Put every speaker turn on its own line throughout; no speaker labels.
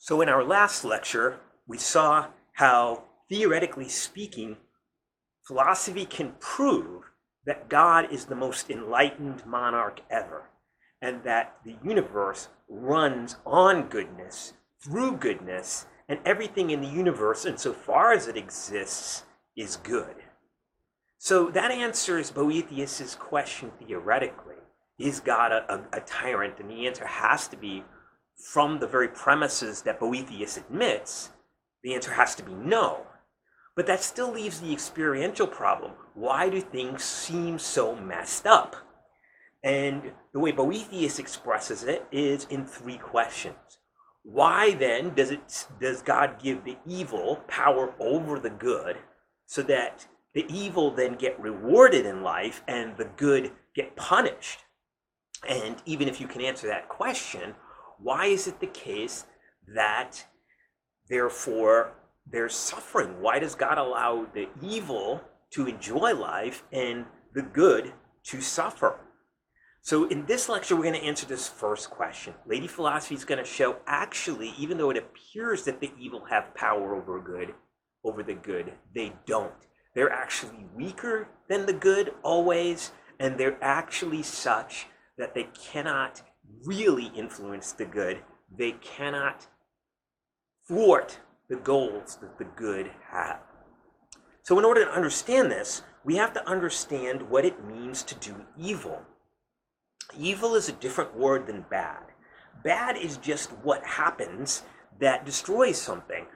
So in our last lecture, we saw how, theoretically speaking, philosophy can prove that God is the most enlightened monarch ever, and that the universe runs on goodness, through goodness, and everything in the universe, insofar as it exists, is good. So that answers Boethius's question theoretically. Is God a tyrant? And the answer has to be, from the very premises that Boethius admits, the answer has to be no. But that still leaves the experiential problem. Why do things seem so messed up? And the way Boethius expresses it is in three questions. Why then does God give the evil power over the good, so that the evil then get rewarded in life and the good get punished? And even if you can answer that question, why is it the case that therefore there's suffering? Why does God allow the evil to enjoy life and the good to suffer? So in this lecture, we're going to answer this first question. Lady Philosophy is going to show, actually, even though it appears that the evil have power over the good, they don't. They're actually weaker than the good always, and they're actually such that they cannot really influence the good. They cannot thwart the goals that the good have. So in order to understand this, we have to understand what it means to do evil. Evil is a different word than bad. Bad is just what happens that destroys something.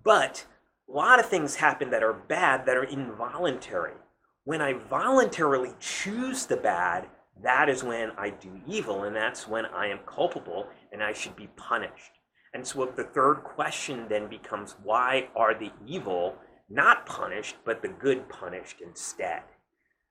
But a lot of things happen that are bad that are involuntary. When I voluntarily choose the bad, that is when I do evil, and that's when I am culpable and I should be punished. And so the third question then becomes, why are the evil not punished, but the good punished instead?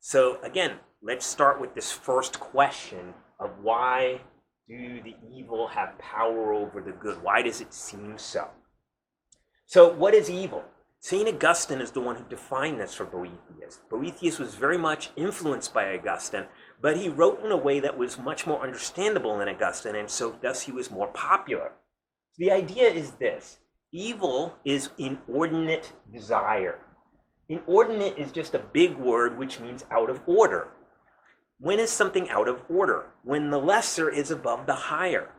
So again, let's start with this first question of why do the evil have power over the good? Why does it seem so? So what is evil? St. Augustine is the one who defined this for Boethius. Boethius was very much influenced by Augustine, but he wrote in a way that was much more understandable than Augustine, and so thus he was more popular. The idea is this: evil is inordinate desire. Inordinate is just a big word which means out of order. When is something out of order? When the lesser is above the higher.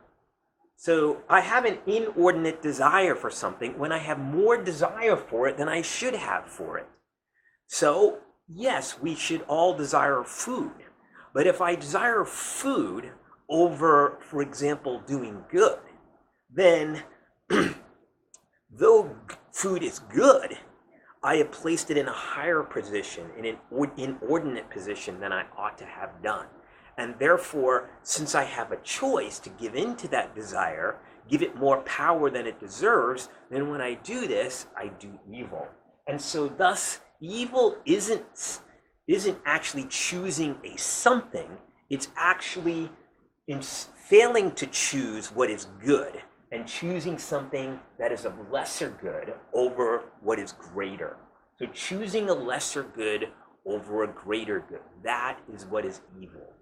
So I have an inordinate desire for something when I have more desire for it than I should have for it. So yes, we should all desire food. But if I desire food over, for example, doing good, then though food is good, I have placed it in a higher position, in an inordinate position than I ought to have done. And therefore, since I have a choice to give in to that desire, give it more power than it deserves, then when I do this, I do evil. And so thus, evil isn't actually choosing a something, it's actually in failing to choose what is good and choosing something that is of lesser good over what is greater. So choosing a lesser good over a greater good, that is what is evil.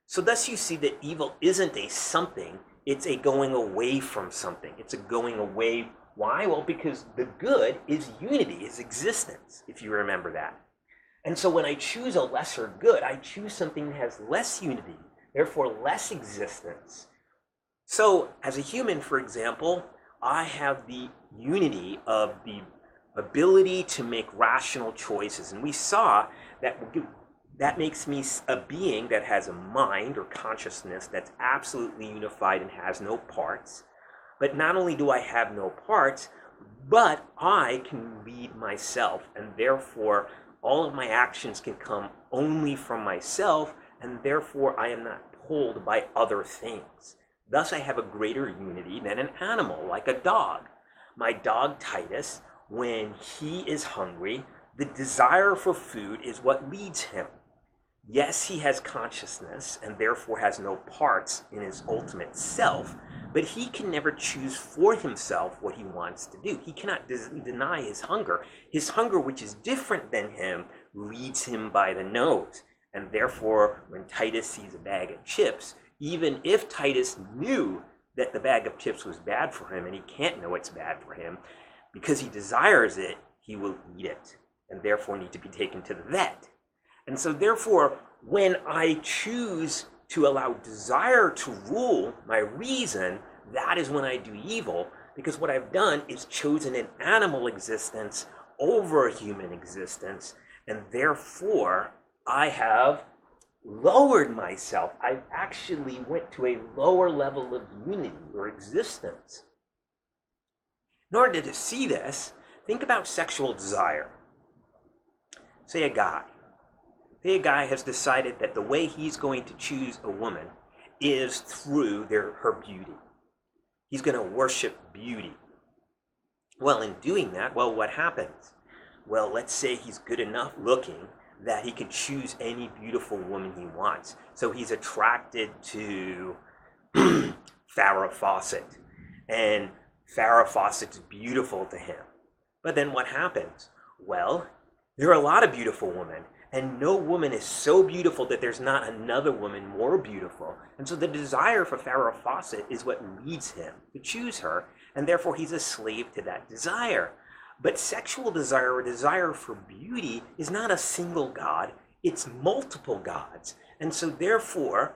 So thus you see that evil isn't a something, it's a going away from something. It's a going away. Why? Well, because the good is unity, is existence, if you remember that. And so when I choose a lesser good, I choose something that has less unity, therefore less existence. So as a human, for example, I have the unity of the ability to make rational choices. And we saw that makes me a being that has a mind or consciousness that's absolutely unified and has no parts. But not only do I have no parts, but I can lead myself, and therefore all of my actions can come only from myself, and therefore I am not pulled by other things. Thus I have a greater unity than an animal, like a dog. My dog Titus, when he is hungry, the desire for food is what leads him. Yes, he has consciousness and therefore has no parts in his ultimate self, but he can never choose for himself what he wants to do. He cannot deny his hunger. His hunger, which is different than him, leads him by the nose. And therefore, when Titus sees a bag of chips, even if Titus knew that the bag of chips was bad for him, and he can't know it's bad for him. Because he desires it, he will eat it, and therefore need to be taken to the vet. And so therefore, when I choose to allow desire to rule my reason, that is when I do evil, because what I've done is chosen an animal existence over a human existence, and therefore I have lowered myself. I actually went to a lower level of unity or existence. In order to see this, think about sexual desire. Say a guy has decided that the way he's going to choose a woman is through her beauty. He's going to worship beauty. Well, in doing that, what happens? Well, let's say he's good enough looking that he can choose any beautiful woman he wants. So he's attracted to Farrah Fawcett, and Farrah Fawcett's beautiful to him. But then what happens? Well, there are a lot of beautiful women, and no woman is so beautiful that there's not another woman more beautiful. And so the desire for Farrah Fawcett is what leads him to choose her, and therefore he's a slave to that desire. But sexual desire, or desire for beauty, is not a single God, it's multiple gods. And so therefore,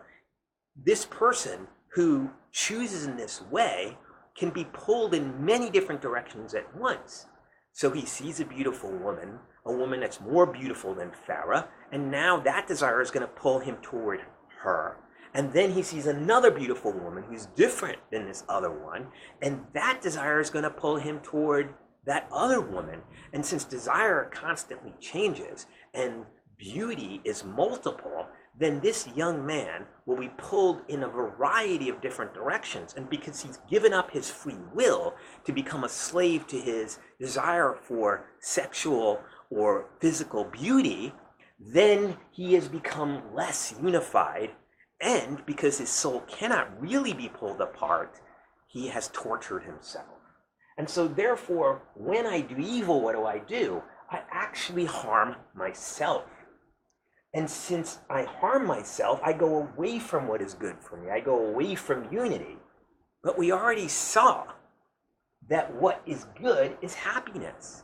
this person who chooses in this way can be pulled in many different directions at once. So he sees a beautiful woman, a woman that's more beautiful than Farrah, and now that desire is going to pull him toward her. And then he sees another beautiful woman who's different than this other one, and that desire is going to pull him toward that other woman. And since desire constantly changes and beauty is multiple, then this young man will be pulled in a variety of different directions. And because he's given up his free will to become a slave to his desire for sexual or physical beauty, then he has become less unified. And because his soul cannot really be pulled apart, he has tortured himself. And so therefore, when I do evil, what do? I actually harm myself. And since I harm myself, I go away from what is good for me. I go away from unity. But we already saw that what is good is happiness.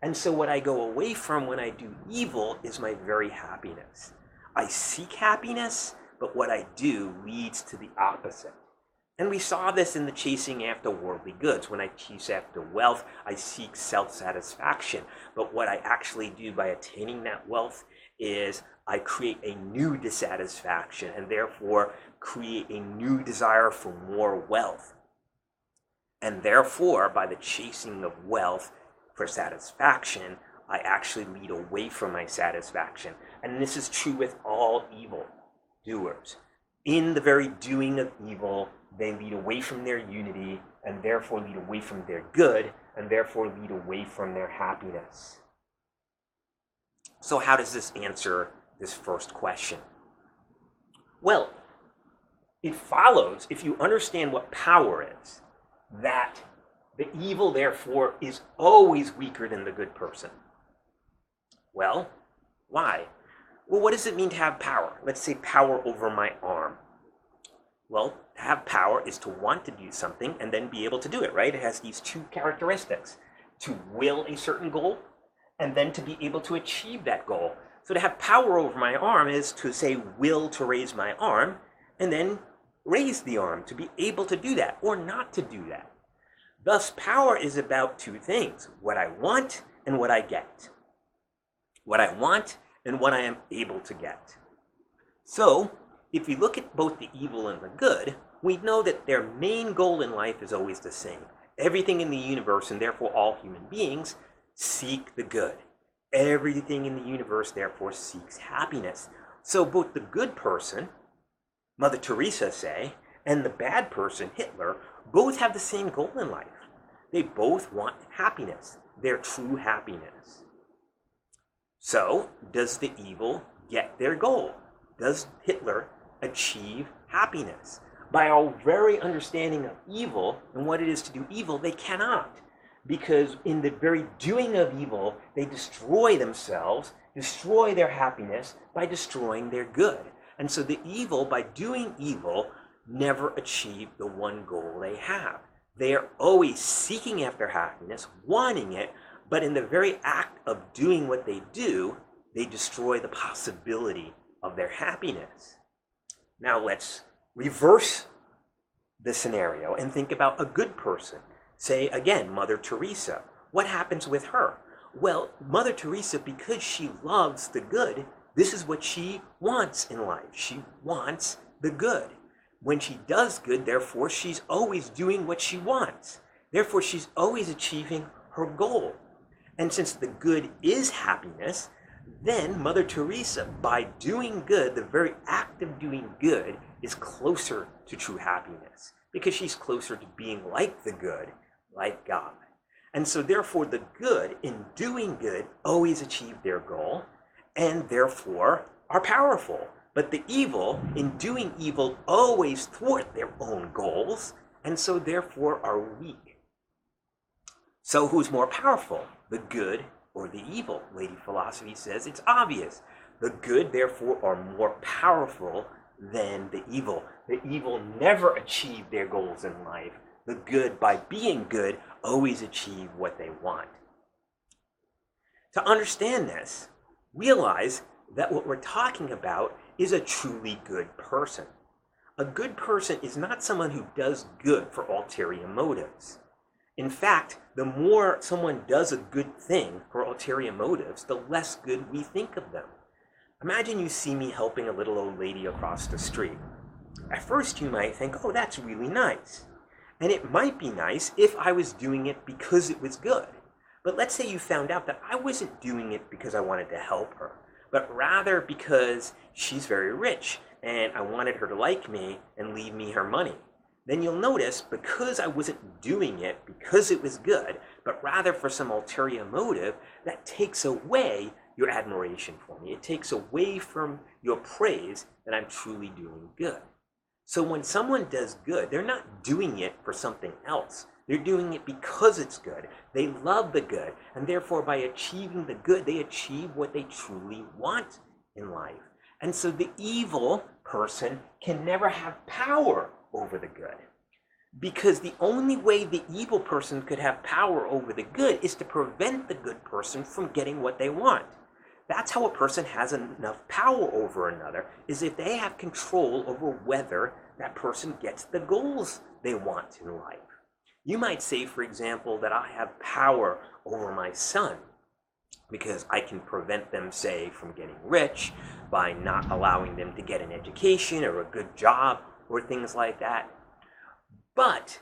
And so what I go away from when I do evil is my very happiness. I seek happiness, but what I do leads to the opposite. And we saw this in the chasing after worldly goods. When I chase after wealth, I seek self-satisfaction. But what I actually do by attaining that wealth is I create a new dissatisfaction and therefore create a new desire for more wealth. And therefore, by the chasing of wealth for satisfaction, I actually lead away from my satisfaction. And this is true with all evil doers. In the very doing of evil, they lead away from their unity and therefore lead away from their good and therefore lead away from their happiness. So how does this answer this first question? Well, it follows, if you understand what power is, that the evil, therefore, is always weaker than the good person. Well, why? Well, what does it mean to have power? Let's say power over my arm. Well, to have power is to want to do something and then be able to do it, right? It has these two characteristics: to will a certain goal and then to be able to achieve that goal. So to have power over my arm is to say will to raise my arm and then raise the arm, to be able to do that or not to do that. Thus, power is about two things: what I want and what I get. What I want and what I am able to get. So, if we look at both the evil and the good, we know that their main goal in life is always the same. Everything in the universe, and therefore all human beings, seek the good. Everything in the universe, therefore, seeks happiness. So both the good person, Mother Teresa say, and the bad person, Hitler, both have the same goal in life. They both want happiness, their true happiness. So, does the evil get their goal? Does Hitler achieve happiness? By our very understanding of evil and what it is to do evil, they cannot. Because in the very doing of evil, they destroy themselves, destroy their happiness by destroying their good. And so the evil, by doing evil, never achieve the one goal they have. They are always seeking after happiness, wanting it, but in the very act of doing what they do, they destroy the possibility of their happiness. Now let's reverse the scenario and think about a good person. Say again, Mother Teresa. What happens with her? Well, Mother Teresa, because she loves the good, this is what she wants in life. She wants the good. When she does good, therefore, she's always doing what she wants. Therefore, she's always achieving her goal. And since the good is happiness, then Mother Teresa, by doing good, the very act of doing good is closer to true happiness, because she's closer to being like the good, like God. And so therefore the good in doing good always achieve their goal, and therefore are powerful. But the evil in doing evil always thwart their own goals, and so therefore are weak. So who's more powerful, the good or the evil? Lady Philosophy says it's obvious. The good, therefore, are more powerful than the evil. The evil never achieve their goals in life. The good, by being good, always achieve what they want. To understand this, realize that what we're talking about is a truly good person. A good person is not someone who does good for ulterior motives. In fact, the more someone does a good thing for ulterior motives, the less good we think of them. Imagine you see me helping a little old lady across the street. At first you might think, oh, that's really nice. And it might be nice if I was doing it because it was good. But let's say you found out that I wasn't doing it because I wanted to help her, but rather because she's very rich and I wanted her to like me and leave me her money. Then you'll notice, because I wasn't doing it because it was good, but rather for some ulterior motive, that takes away your admiration for me. It takes away from your praise that I'm truly doing good. So when someone does good, they're not doing it for something else. They're doing it because it's good. They love the good, and therefore by achieving the good, they achieve what they truly want in life. And so the evil person can never have power over the good, because the only way the evil person could have power over the good is to prevent the good person from getting what they want. That's how a person has enough power over another, is if they have control over whether that person gets the goals they want in life. You might say, for example, that I have power over my son because I can prevent them, say, from getting rich by not allowing them to get an education or a good job or things like that. But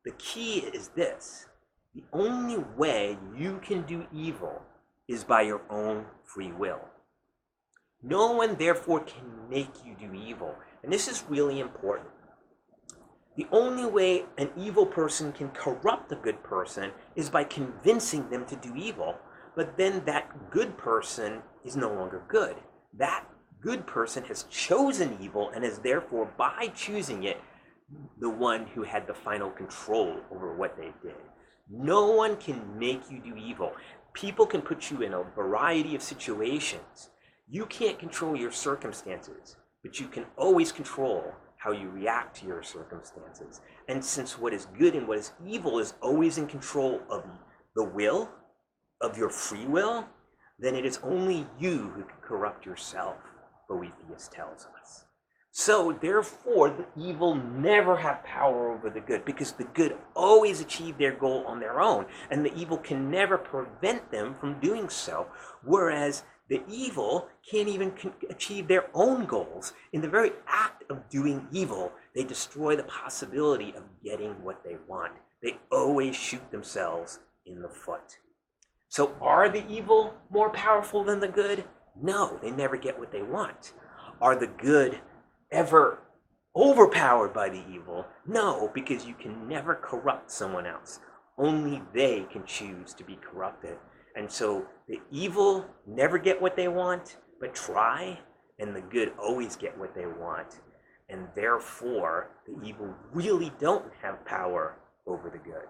the key is this: the only way you can do evil is by your own free will. No one therefore can make you do evil. And this is really important. The only way an evil person can corrupt a good person is by convincing them to do evil, but then that good person is no longer good. That good person has chosen evil and is therefore, by choosing it, the one who had the final control over what they did. No one can make you do evil. People can put you in a variety of situations. You can't control your circumstances, but you can always control how you react to your circumstances. And since what is good and what is evil is always in control of the will, of your free will, then it is only you who can corrupt yourself, Boethius tells us. So therefore, the evil never have power over the good, because the good always achieve their goal on their own, and the evil can never prevent them from doing so, whereas the evil can't even achieve their own goals. In the very act of doing evil, they destroy the possibility of getting what they want. They always shoot themselves in the foot. So are the evil more powerful than the good? No, they never get what they want. Are the good ever overpowered by the evil? No, because you can never corrupt someone else. Only they can choose to be corrupted. And so the evil never get what they want, but try, and the good always get what they want. And therefore, the evil really don't have power over the good.